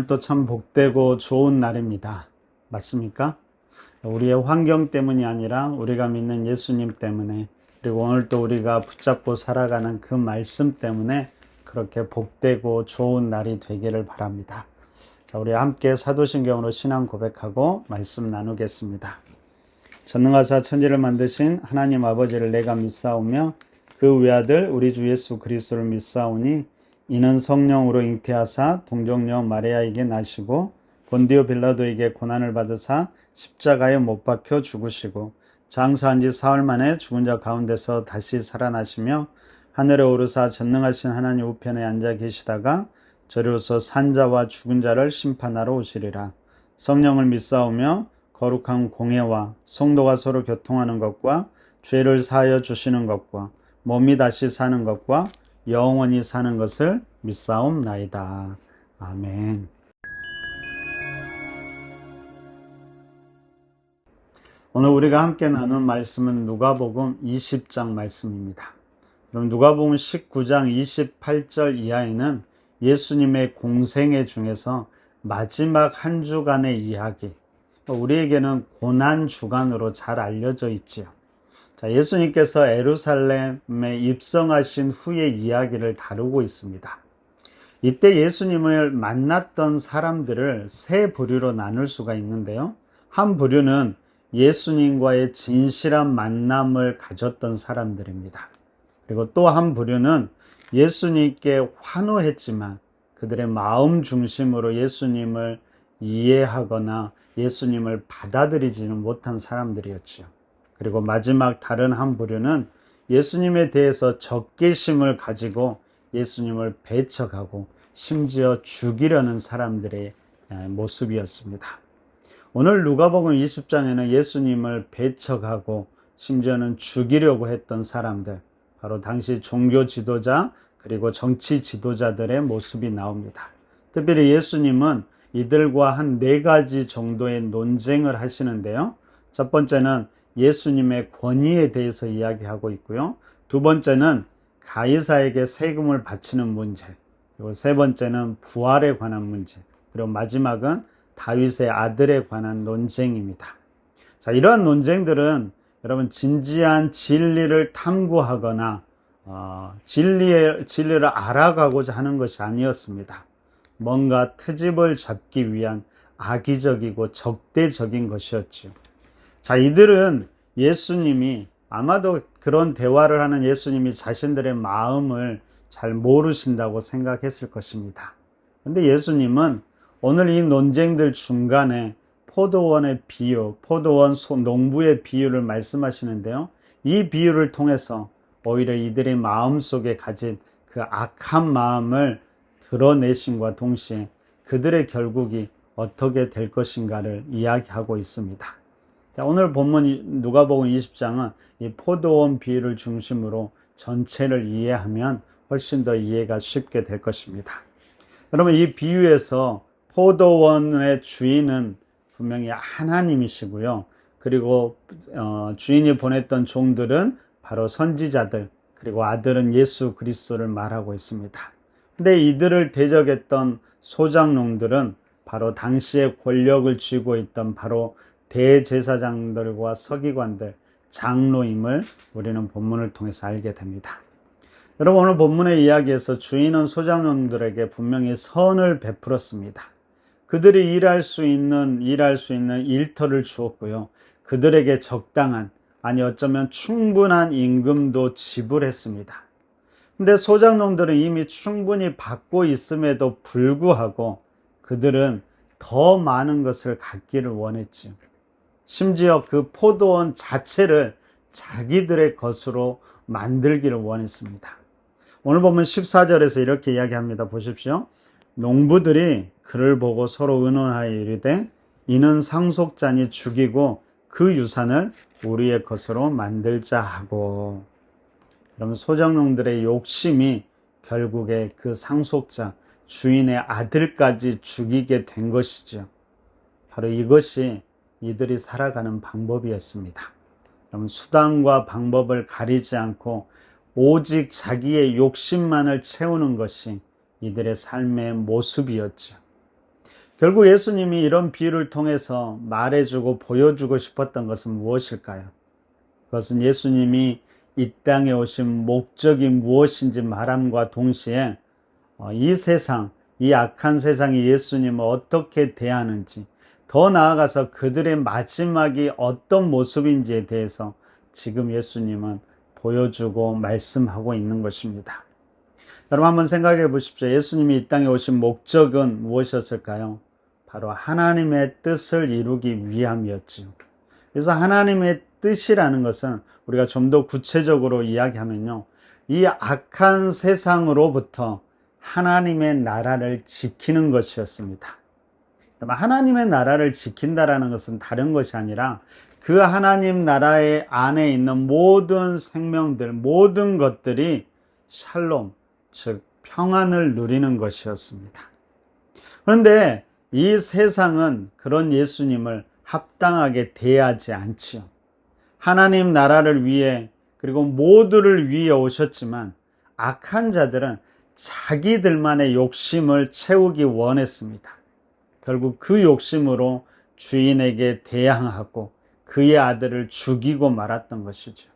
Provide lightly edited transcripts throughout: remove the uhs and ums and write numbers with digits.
오늘도 참 복되고 좋은 날입니다. 맞습니까? 우리의 환경 때문이 아니라 우리가 믿는 예수님 때문에, 그리고 오늘도 우리가 붙잡고 살아가는 그 말씀 때문에 그렇게 복되고 좋은 날이 되기를 바랍니다. 자, 우리 함께 사도신경으로 신앙 고백하고 말씀 나누겠습니다. 전능하사 천지를 만드신 하나님 아버지를 내가 믿사오며 그 외아들 우리 주 예수 그리스도를 믿사오니 이는 성령으로 잉태하사 동정녀 마리아에게 나시고 본디오 빌라도에게 고난을 받으사 십자가에 못 박혀 죽으시고 장사한 지 사흘 만에 죽은 자 가운데서 다시 살아나시며 하늘에 오르사 전능하신 하나님 우편에 앉아 계시다가 저리로서 산자와 죽은 자를 심판하러 오시리라. 성령을 믿사오며 거룩한 공예와 성도가 서로 교통하는 것과 죄를 사하여 주시는 것과 몸이 다시 사는 것과 영원히 사는 것을 믿사옵나이다. 아멘. 오늘 우리가 함께 나눈 말씀은 누가복음 20장 말씀입니다. 그럼 누가복음 19장 28절 이하에는 예수님의 공생애 중에서 마지막 한 주간의 이야기, 우리에게는 고난 주간으로 잘 알려져 있지요. 자, 예수님께서 예루살렘에 입성하신 후의 이야기를 다루고 있습니다. 이때 예수님을 만났던 사람들을 세 부류로 나눌 수가 있는데요. 한 부류는 예수님과의 진실한 만남을 가졌던 사람들입니다. 그리고 또 한 부류는 예수님께 환호했지만 그들의 마음 중심으로 예수님을 이해하거나 예수님을 받아들이지는 못한 사람들이었죠. 그리고 마지막 다른 한 부류는 예수님에 대해서 적개심을 가지고 예수님을 배척하고 심지어 죽이려는 사람들의 모습이었습니다. 오늘 누가복음 20장에는 예수님을 배척하고 심지어는 죽이려고 했던 사람들, 바로 당시 종교 지도자 그리고 정치 지도자들의 모습이 나옵니다. 특별히 예수님은 이들과 한 4가지 정도의 논쟁을 하시는데요. 첫 번째는 예수님의 권위에 대해서 이야기하고 있고요. 두 번째는 가이사에게 세금을 바치는 문제, 그리고 세 번째는 부활에 관한 문제, 그리고 마지막은 다윗의 아들에 관한 논쟁입니다. 자, 이러한 논쟁들은 여러분 진지한 진리를 탐구하거나 진리를 알아가고자 하는 것이 아니었습니다. 뭔가 트집을 잡기 위한 악의적이고 적대적인 것이었죠. 자, 이들은 예수님이, 아마도 그런 대화를 하는 예수님이 자신들의 마음을 잘 모르신다고 생각했을 것입니다. 그런데 예수님은 오늘 이 논쟁들 중간에 포도원의 비유, 포도원 농부의 비유를 말씀하시는데요. 이 비유를 통해서 오히려 이들의 마음속에 가진 그 악한 마음을 드러내심과 동시에 그들의 결국이 어떻게 될 것인가를 이야기하고 있습니다. 자, 오늘 본문 누가복음 20장은 이 포도원 비유를 중심으로 전체를 이해하면 훨씬 더 이해가 쉽게 될 것입니다. 여러분, 이 비유에서 포도원의 주인은 분명히 하나님이시고요. 그리고 주인이 보냈던 종들은 바로 선지자들, 그리고 아들은 예수 그리스도를 말하고 있습니다. 근데 이들을 대적했던 소장농들은 바로 당시에 권력을 쥐고 있던 바로 대제사장들과 서기관들, 장로임을 우리는 본문을 통해서 알게 됩니다. 여러분, 오늘 본문의 이야기에서 주인은 소장농들에게 분명히 선을 베풀었습니다. 그들이 일할 수 있는 일터를 주었고요. 그들에게 적당한, 아니 어쩌면 충분한 임금도 지불했습니다. 근데 소장농들은 이미 충분히 받고 있음에도 불구하고 그들은 더 많은 것을 갖기를 원했지요. 심지어 그 포도원 자체를 자기들의 것으로 만들기를 원했습니다. 오늘 보면 14절에서 이렇게 이야기합니다. 보십시오. 농부들이 그를 보고 서로 의논하여 이르되 이는 상속자니 죽이고 그 유산을 우리의 것으로 만들자 하고. 그러면 소장농들의 욕심이 결국에 그 상속자, 주인의 아들까지 죽이게 된 것이죠. 바로 이것이 이들이 살아가는 방법이었습니다. 그러면 수단과 방법을 가리지 않고 오직 자기의 욕심만을 채우는 것이 이들의 삶의 모습이었죠. 결국 예수님이 이런 비유를 통해서 말해주고 보여주고 싶었던 것은 무엇일까요? 그것은 예수님이 이 땅에 오신 목적이 무엇인지 말함과 동시에 이 세상, 이 악한 세상이 예수님을 어떻게 대하는지, 더 나아가서 그들의 마지막이 어떤 모습인지에 대해서 지금 예수님은 보여주고 말씀하고 있는 것입니다. 여러분 한번 생각해 보십시오. 예수님이 이 땅에 오신 목적은 무엇이었을까요? 바로 하나님의 뜻을 이루기 위함이었지요. 그래서 하나님의 뜻이라는 것은 우리가 좀 더 구체적으로 이야기하면요, 이 악한 세상으로부터 하나님의 나라를 지키는 것이었습니다. 하나님의 나라를 지킨다라는 것은 다른 것이 아니라 그 하나님 나라의 안에 있는 모든 생명들, 모든 것들이 샬롬, 즉 평안을 누리는 것이었습니다. 그런데 이 세상은 그런 예수님을 합당하게 대하지 않지요. 하나님 나라를 위해 그리고 모두를 위해 오셨지만 악한 자들은 자기들만의 욕심을 채우기 원했습니다. 결국 그 욕심으로 주인에게 대항하고 그의 아들을 죽이고 말았던 것이죠.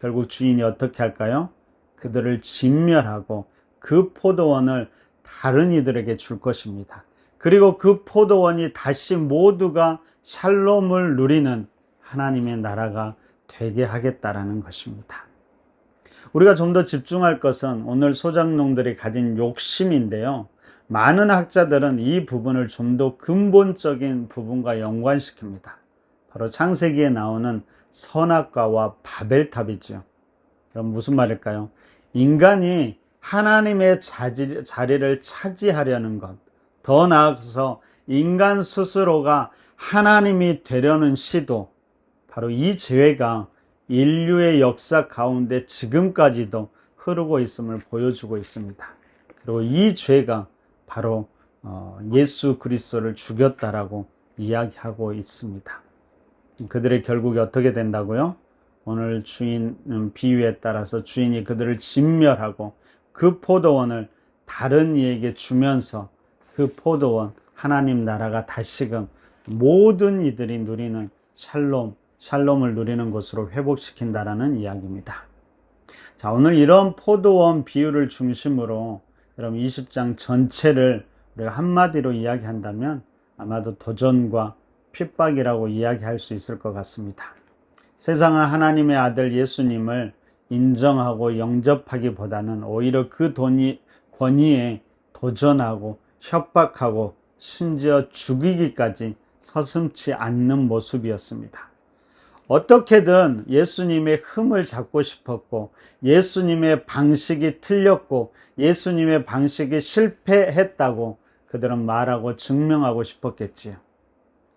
결국 주인이 어떻게 할까요? 그들을 진멸하고 그 포도원을 다른 이들에게 줄 것입니다. 그리고 그 포도원이 다시 모두가 샬롬을 누리는 하나님의 나라가 되게 하겠다라는 것입니다. 우리가 좀 더 집중할 것은 오늘 소장농들이 가진 욕심인데요. 많은 학자들은 이 부분을 좀 더 근본적인 부분과 연관시킵니다. 바로 창세기에 나오는 선악과와 바벨탑이죠. 그럼 무슨 말일까요? 인간이 하나님의 자리를 차지하려는 것, 더 나아가서 인간 스스로가 하나님이 되려는 시도, 바로 이 죄가 인류의 역사 가운데 지금까지도 흐르고 있음을 보여주고 있습니다. 그리고 이 죄가 바로 예수 그리스도를 죽였다라고 이야기하고 있습니다. 그들의 결국이 어떻게 된다고요? 오늘 주인 비유에 따라서 주인이 그들을 진멸하고 그 포도원을 다른 이에게 주면서 그 포도원, 하나님 나라가 다시금 모든 이들이 누리는 샬롬을 누리는 것으로 회복시킨다라는 이야기입니다. 자, 오늘 이런 포도원 비유를 중심으로 여러분 20장 전체를 우리가 한마디로 이야기한다면 아마도 도전과 핍박이라고 이야기할 수 있을 것 같습니다. 세상은 하나님의 아들 예수님을 인정하고 영접하기보다는 오히려 그 권위에 도전하고 협박하고 심지어 죽이기까지 서슴지 않는 모습이었습니다. 어떻게든 예수님의 흠을 잡고 싶었고 예수님의 방식이 틀렸고 예수님의 방식이 실패했다고 그들은 말하고 증명하고 싶었겠지요.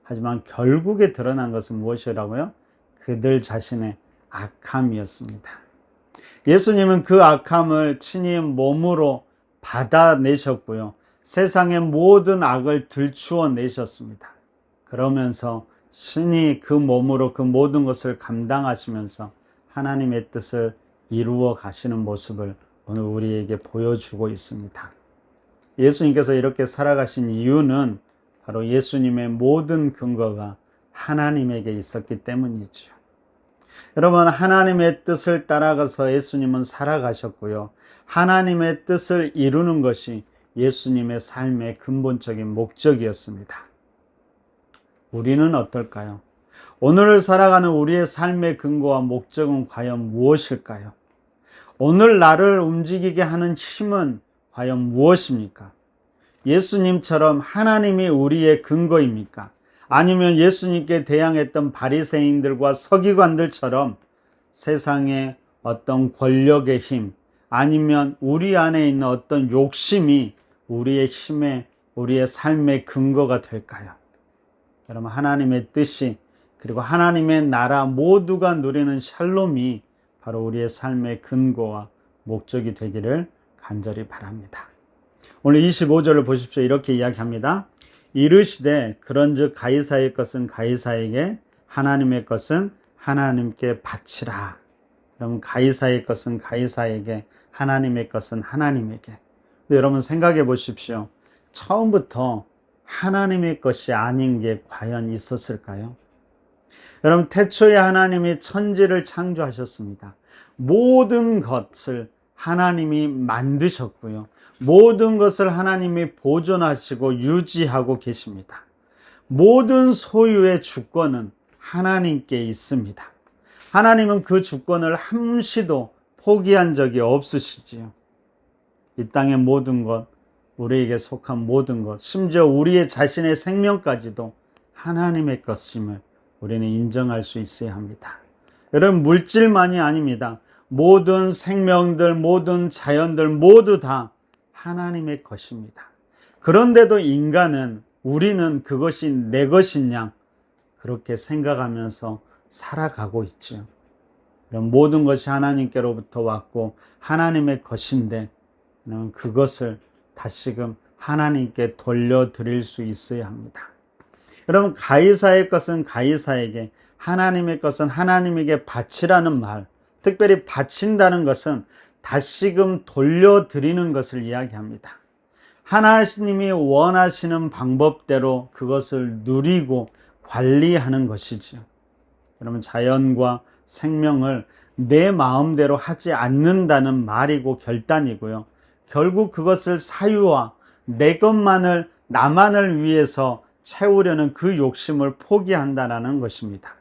하지만 결국에 드러난 것은 무엇이라고요? 그들 자신의 악함이었습니다. 예수님은 그 악함을 친히 몸으로 받아내셨고요. 세상의 모든 악을 들추어 내셨습니다. 그러면서 신이 그 몸으로 그 모든 것을 감당하시면서 하나님의 뜻을 이루어 가시는 모습을 오늘 우리에게 보여주고 있습니다. 예수님께서 이렇게 살아가신 이유는 바로 예수님의 모든 근거가 하나님에게 있었기 때문이죠. 여러분, 하나님의 뜻을 따라가서 예수님은 살아가셨고요. 하나님의 뜻을 이루는 것이 예수님의 삶의 근본적인 목적이었습니다. 우리는 어떨까요? 오늘을 살아가는 우리의 삶의 근거와 목적은 과연 무엇일까요? 오늘 나를 움직이게 하는 힘은 과연 무엇입니까? 예수님처럼 하나님이 우리의 근거입니까? 아니면 예수님께 대항했던 바리새인들과 서기관들처럼 세상의 어떤 권력의 힘, 아니면 우리 안에 있는 어떤 욕심이 우리의 힘의, 우리의 삶의 근거가 될까요? 여러분, 하나님의 뜻이 그리고 하나님의 나라 모두가 누리는 샬롬이 바로 우리의 삶의 근거와 목적이 되기를 간절히 바랍니다. 오늘 25절을 보십시오. 이렇게 이야기합니다. 이르시되 그런즉 가이사의 것은 가이사에게 하나님의 것은 하나님께 바치라. 여러분, 가이사의 것은 가이사에게 하나님의 것은 하나님에게. 여러분 생각해 보십시오. 처음부터 하나님의 것이 아닌 게 과연 있었을까요? 여러분, 태초에 하나님이 천지를 창조하셨습니다. 모든 것을 하나님이 만드셨고요. 모든 것을 하나님이 보존하시고 유지하고 계십니다. 모든 소유의 주권은 하나님께 있습니다. 하나님은 그 주권을 함시도 포기한 적이 없으시지요. 이 땅의 모든 것, 우리에게 속한 모든 것, 심지어 우리의 자신의 생명까지도 하나님의 것임을 우리는 인정할 수 있어야 합니다. 여러분, 물질만이 아닙니다. 모든 생명들, 모든 자연들 모두 다 하나님의 것입니다. 그런데도 인간은, 우리는 그것이 내 것인 양 그렇게 생각하면서 살아가고 있지요. 모든 것이 하나님께로부터 왔고 하나님의 것인데 그것을 다시금 하나님께 돌려드릴 수 있어야 합니다. 여러분, 가이사의 것은 가이사에게, 하나님의 것은 하나님에게 바치라는 말, 특별히 바친다는 것은 다시금 돌려드리는 것을 이야기합니다. 하나님이 원하시는 방법대로 그것을 누리고 관리하는 것이지요. 여러분, 자연과 생명을 내 마음대로 하지 않는다는 말이고 결단이고요. 결국 그것을 사유와 내 것만을, 나만을 위해서 채우려는 그 욕심을 포기한다는 것입니다.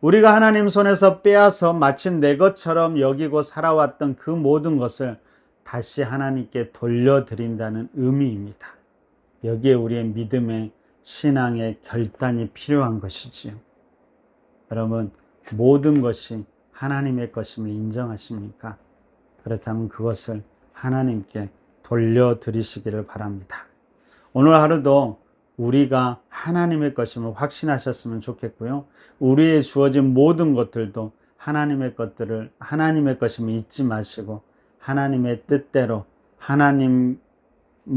우리가 하나님 손에서 빼앗아 마치 내 것처럼 여기고 살아왔던 그 모든 것을 다시 하나님께 돌려드린다는 의미입니다. 여기에 우리의 믿음의, 신앙의 결단이 필요한 것이지요. 여러분, 모든 것이 하나님의 것임을 인정하십니까? 그렇다면 그것을 하나님께 돌려드리시기를 바랍니다. 오늘 하루도 우리가 하나님의 것임을 확신하셨으면 좋겠고요. 우리의 주어진 모든 것들도 하나님의 것임을 잊지 마시고 하나님의 뜻대로 하나님을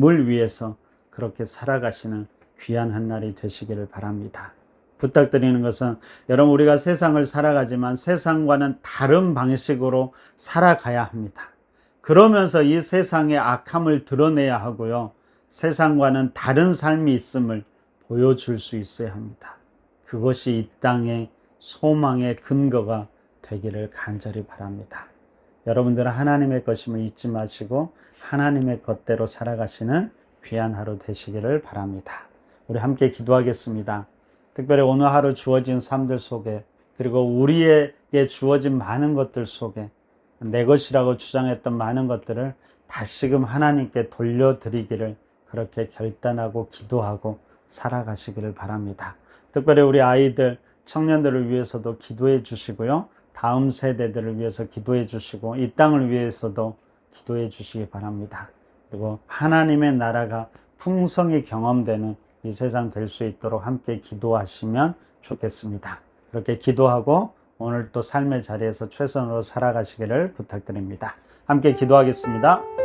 위해서 그렇게 살아가시는 귀한 한 날이 되시기를 바랍니다. 부탁드리는 것은, 여러분, 우리가 세상을 살아가지만 세상과는 다른 방식으로 살아가야 합니다. 그러면서 이 세상의 악함을 드러내야 하고요. 세상과는 다른 삶이 있음을 보여줄 수 있어야 합니다. 그것이 이 땅의 소망의 근거가 되기를 간절히 바랍니다. 여러분들은 하나님의 것임을 잊지 마시고 하나님의 것대로 살아가시는 귀한 하루 되시기를 바랍니다. 우리 함께 기도하겠습니다. 특별히 오늘 하루 주어진 삶들 속에, 그리고 우리에게 주어진 많은 것들 속에 내 것이라고 주장했던 많은 것들을 다시금 하나님께 돌려드리기를 그렇게 결단하고 기도하고 살아가시기를 바랍니다. 특별히 우리 아이들, 청년들을 위해서도 기도해 주시고요. 다음 세대들을 위해서 기도해 주시고 이 땅을 위해서도 기도해 주시기 바랍니다. 그리고 하나님의 나라가 풍성히 경험되는 이 세상 될 수 있도록 함께 기도하시면 좋겠습니다. 그렇게 기도하고 오늘 또 삶의 자리에서 최선으로 살아가시기를 부탁드립니다. 함께 기도하겠습니다.